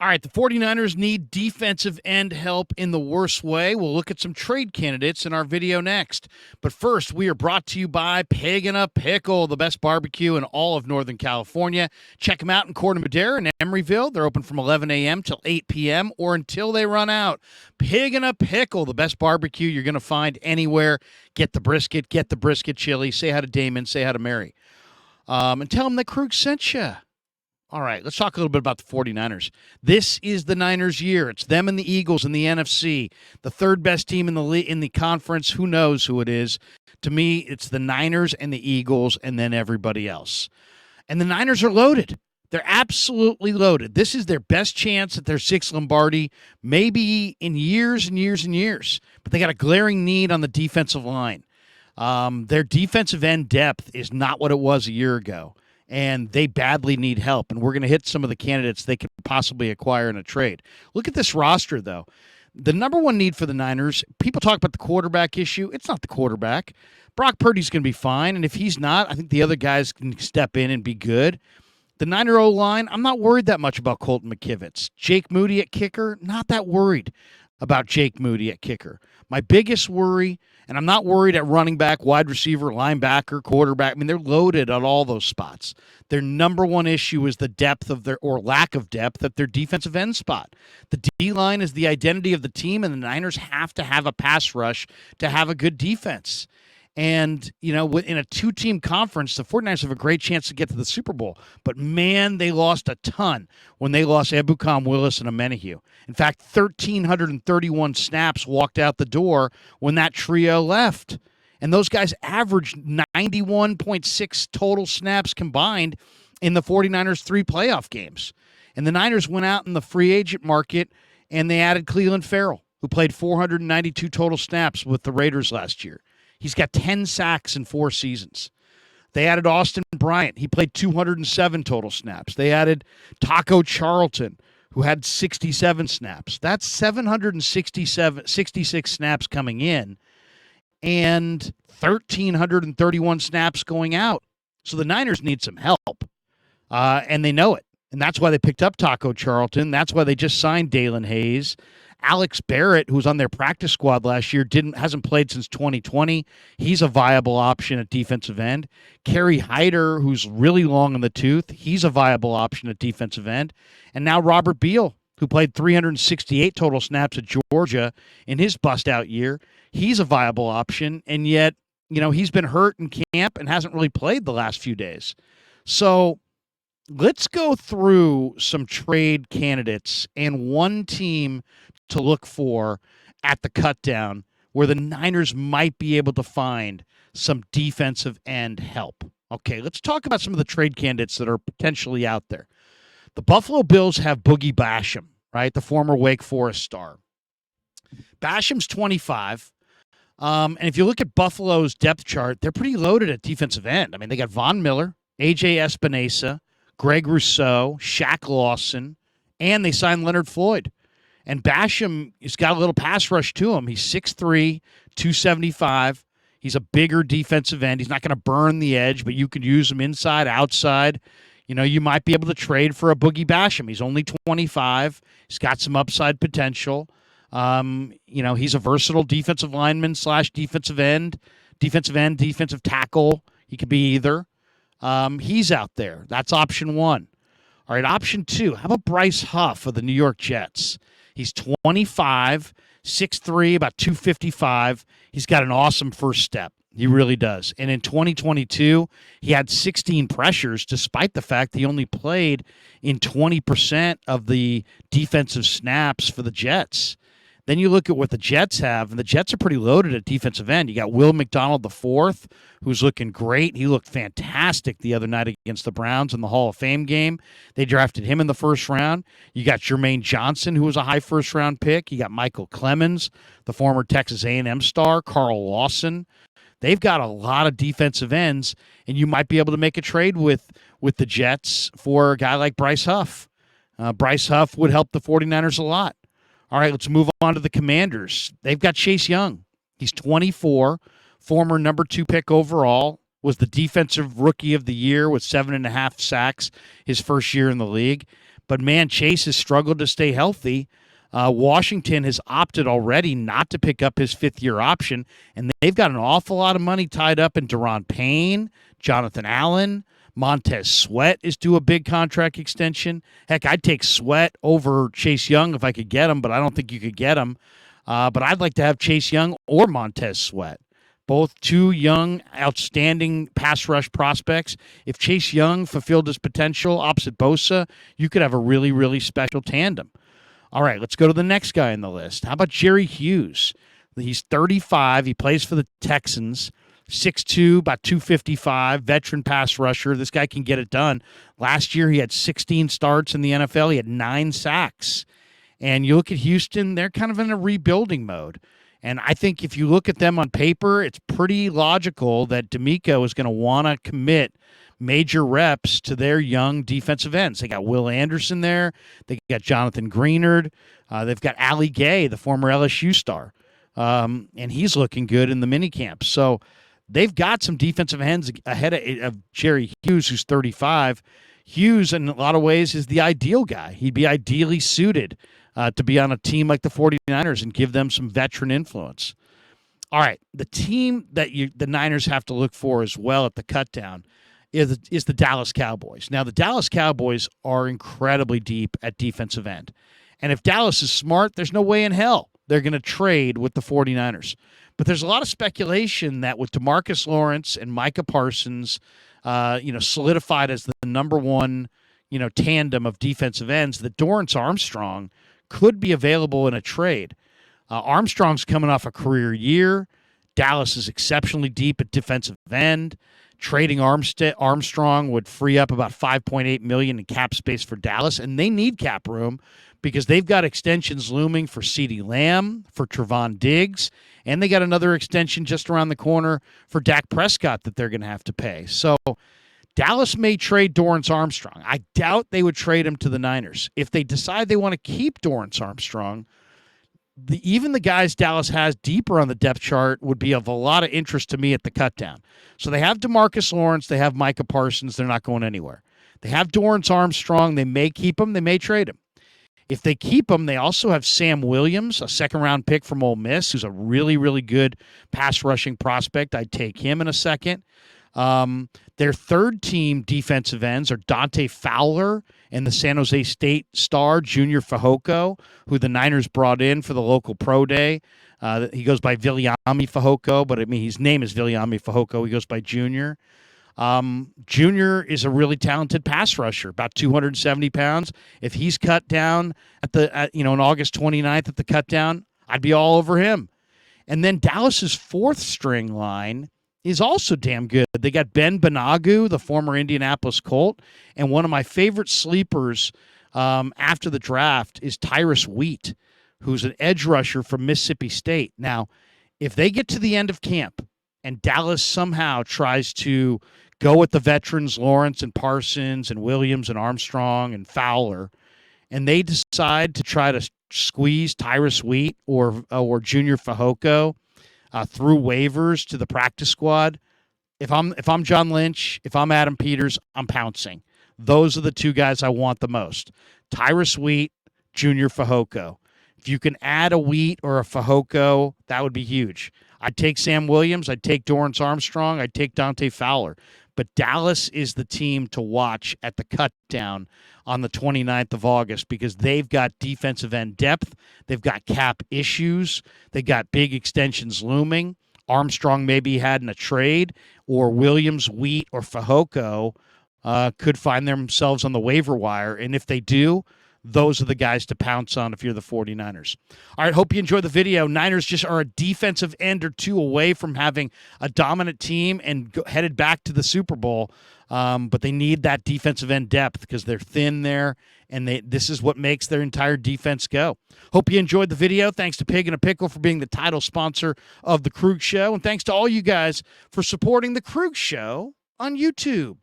All right, the 49ers need defensive end help in the worst way. We'll look at some trade candidates in our video next. But first, we are brought to you by Pig and a Pickle, the best barbecue in all of Northern California. Check them out in Corte Madera and Emeryville. They're open from 11 a.m. till 8 p.m. or until they run out. Pig and a Pickle, the best barbecue you're going to find anywhere. Get the brisket chili. Say hi to Damon, say hi to Mary. And tell them that Krug sent you. All right, let's talk a little bit about the 49ers. This is the Niners' year. It's them and the Eagles in the NFC. The third best team in the conference. Who knows who it is? To me, it's the Niners and the Eagles and then everybody else. And the Niners are loaded. They're absolutely loaded. This is their best chance at their sixth Lombardi, maybe in years and years and years. But they got a glaring need on the defensive line. Their defensive end depth is not what it was a year ago. And they badly need help. And we're going to hit some of the candidates they could possibly acquire in a trade. Look at this roster, though. The number one need for the Niners, people talk about the quarterback issue. It's not the quarterback. Brock Purdy's going to be fine. And if he's not, I think the other guys can step in and be good. The Niner O-line, I'm not worried that much about Colton McKivitz. Jake Moody at kicker, not that worried about Jake Moody at kicker. My biggest worry, and I'm not worried at running back, wide receiver, linebacker, quarterback. I mean, they're loaded at all those spots. Their number one issue is the depth of or lack of depth at their defensive end spot. The D-line is the identity of the team, and the Niners have to have a pass rush to have a good defense. And, you know, in a two-team conference, the 49ers have a great chance to get to the Super Bowl. But, man, they lost a ton when they lost Ebukam, Willis, and Amenahue. In fact, 1,331 snaps walked out the door when that trio left. And those guys averaged 91.6 total snaps combined in the 49ers' 3 playoff games. And the Niners went out in the free agent market, and they added Clelin Ferrell, who played 492 total snaps with the Raiders last year. He's got 10 sacks in 4 seasons. They added Austin Bryant. He played 207 total snaps. They added Taco Charlton, who had 67 snaps. That's 66 snaps coming in and 1,331 snaps going out. So the Niners need some help, and they know it. And that's why they picked up Taco Charlton. That's why they just signed Dalen Hayes. Alex Barrett, who was on their practice squad last year, hasn't played since 2020. He's a viable option at defensive end. Kerry Hyder, who's really long in the tooth, he's a viable option at defensive end. And now Robert Beal, who played 368 total snaps at Georgia in his bust-out year, he's a viable option. And yet, you know, he's been hurt in camp and hasn't really played the last few days. So let's go through some trade candidates and one team to look for at the cutdown where the Niners might be able to find some defensive end help. Okay, let's talk about some of the trade candidates that are potentially out there. The Buffalo Bills have Boogie Basham, right? The former Wake Forest star. Basham's 25. And if you look at Buffalo's depth chart, they're pretty loaded at defensive end. I mean, they got Von Miller, A.J. Espinosa, Greg Rousseau, Shaq Lawson, and they signed Leonard Floyd. And Basham has got a little pass rush to him. He's 6'3", 275. He's a bigger defensive end. He's not going to burn the edge, but you could use him inside, outside. You know, you might be able to trade for a Boogie Basham. He's only 25. He's got some upside potential. You know, he's a versatile defensive lineman / defensive end, defensive tackle. He could be either. He's out there. That's option one. All right, option two. How about Bryce Huff of the New York Jets? He's 25, 6'3", about 255. He's got an awesome first step. He really does. And in 2022, he had 16 pressures, despite the fact he only played in 20% of the defensive snaps for the Jets. Then you look at what the Jets have, and the Jets are pretty loaded at defensive end. You got Will McDonald IV, who's looking great. He looked fantastic the other night against the Browns in the Hall of Fame game. They drafted him in the first round. You got Jermaine Johnson, who was a high first-round pick. You got Michael Clemens, the former Texas A&M star, Carl Lawson. They've got a lot of defensive ends, and you might be able to make a trade with the Jets for a guy like Bryce Huff. Bryce Huff would help the 49ers a lot. All right, let's move on to the Commanders. They've got Chase Young. He's 24, former number 2 pick overall, was the defensive rookie of the year with 7.5 sacks his first year in the league. But, man, Chase has struggled to stay healthy. Washington has opted already not to pick up his fifth-year option, and they've got an awful lot of money tied up in Deron Payne, Jonathan Allen. Montez Sweat is due a big contract extension. Heck, I'd take Sweat over Chase Young if I could get him, but I don't think you could get him. But I'd like to have Chase Young or Montez Sweat. Both two young, outstanding pass rush prospects. If Chase Young fulfilled his potential opposite Bosa, you could have a really, really special tandem. All right, let's go to the next guy on the list. How about Jerry Hughes? He's 35. He plays for the Texans. 6'2", about 255, veteran pass rusher. This guy can get it done. Last year, he had 16 starts in the NFL. He had 9 sacks. And you look at Houston, they're kind of in a rebuilding mode. And I think if you look at them on paper, it's pretty logical that D'Amico is going to want to commit major reps to their young defensive ends. They got Will Anderson there. They got Jonathan Greenard. They've got Ali Gay, the former LSU star. And he's looking good in the minicamp. So they've got some defensive ends ahead of Jerry Hughes, who's 35. Hughes, in a lot of ways, is the ideal guy. He'd be ideally suited to be on a team like the 49ers and give them some veteran influence. All right, the team that the Niners have to look for as well at the cutdown is the Dallas Cowboys. Now, the Dallas Cowboys are incredibly deep at defensive end. And if Dallas is smart, there's no way in hell they're going to trade with the 49ers. But there's a lot of speculation that with DeMarcus Lawrence and Micah Parsons, solidified as the number one, tandem of defensive ends, that Dorrance Armstrong could be available in a trade. Armstrong's coming off a career year. Dallas is exceptionally deep at defensive end. Trading Armstrong would free up about $5.8 million in cap space for Dallas, and they need cap room because they've got extensions looming for CeeDee Lamb, for Trevon Diggs, and they got another extension just around the corner for Dak Prescott that they're going to have to pay. So Dallas may trade Dorrance Armstrong. I doubt they would trade him to the Niners. If they decide they want to keep Dorrance Armstrong, even the guys Dallas has deeper on the depth chart would be of a lot of interest to me at the cutdown. So they have DeMarcus Lawrence. They have Micah Parsons. They're not going anywhere. They have Dorrance Armstrong. They may keep him. They may trade him. If they keep him, they also have Sam Williams, a second-round pick from Ole Miss, who's a really, really good pass-rushing prospect. I'd take him in a second. Their third-team defensive ends are Dante Fowler and the San Jose State star Junior Fehoko, who the Niners brought in for the local pro day. He goes by Viliami Fehoko, but his name is Viliami Fehoko. He goes by Junior. Junior is a really talented pass rusher, about 270 pounds. If he's cut down on August 29th at the cut down, I'd be all over him. And then Dallas's fourth string line is also damn good. They got Ben Banagu, the former Indianapolis Colt, and one of my favorite sleepers after the draft is Tyrus Wheat, who's an edge rusher from Mississippi State. Now, if they get to the end of camp and Dallas somehow tries to go with the veterans, Lawrence and Parsons and Williams and Armstrong and Fowler, and they decide to try to squeeze Tyrus Wheat or Junior Fehoko through waivers to the practice squad, if I'm John Lynch, if I'm Adam Peters, I'm pouncing. Those are the two guys I want the most. Tyrus Wheat, Junior Fehoko. If you can add a Wheat or a Fehoko, that would be huge. I'd take Sam Williams. I'd take Dorrance Armstrong. I'd take Dante Fowler. But Dallas is the team to watch at the cutdown on the 29th of August because they've got defensive end depth. They've got cap issues. They got big extensions looming. Armstrong maybe had in a trade, or Williams, Wheat, or Fehoko could find themselves on the waiver wire. And if they do, those are the guys to pounce on if you're the 49ers. All right, hope you enjoyed the video. Niners just are a defensive end or two away from having a dominant team and headed back to the Super Bowl. But they need that defensive end depth because they're thin there, and this is what makes their entire defense go. Hope you enjoyed the video. Thanks to Pig and a Pickle for being the title sponsor of The Krug Show, and thanks to all you guys for supporting The Krug Show on YouTube.